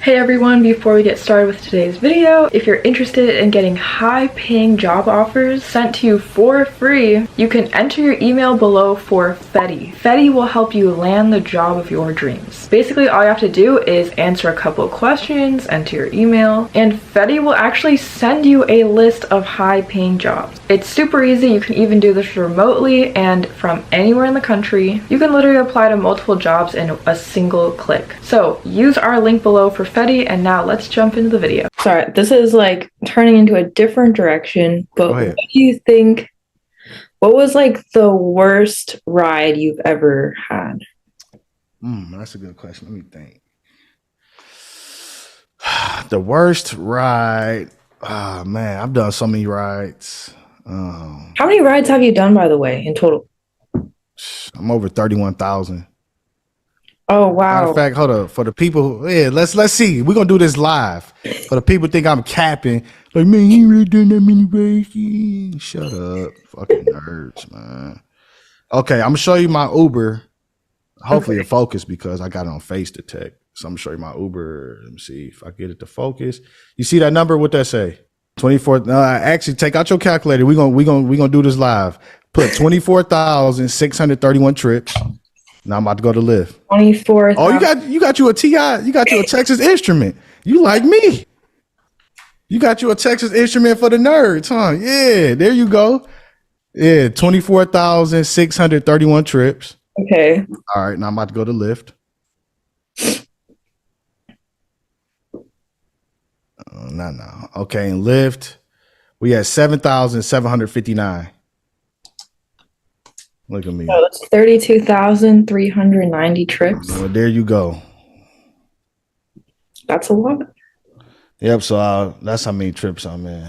Hey everyone, before we get started with today's video, if you're interested in getting high-paying job offers sent to you for free, you can enter your email below for Fetti. Fetti will help you land the job of your dreams. Basically, all you have to do is answer a couple of questions, enter your email, and Fetti will actually send you a list of high-paying jobs. It's super easy. You can even do this remotely and from anywhere in the country. You can literally apply to multiple jobs in a single click. So use our link below for Fetti, and now let's jump into the video. Sorry, this is like turning into a different direction, but what do you think, what was like the worst ride you've ever had? That's a good question. Let me think. The worst ride, man, I've done so many rides. How many rides have you done, by the way, in total? I'm over 31,000. Oh wow! Matter of fact, hold up. For the people, let's see. We're gonna do this live. For the people think I'm capping, like, man, he really done that many rides. Shut up, fucking nerds, man. Okay, I'm gonna show you my Uber. Hopefully it focus because I got it on face detect. So I'm gonna show you my Uber. Let me see if I get it to focus. You see that number? What that say? 24. No, actually, take out your calculator. We're gonna do this live. Put 24,631 trips. Now I'm about to go to Lyft. 24. Oh, you got you a TI. You got you a Texas Instrument. You like me. You got you a Texas Instrument for the nerds, huh? Yeah, there you go. Yeah, 24,631 trips. Okay. All right, now I'm about to go to Lyft. Not now. Okay, in Lyft, we had 7,759. Look at me. So it's 32,390 trips. Well, there you go. That's a lot. Yep. So that's how many trips I'm in.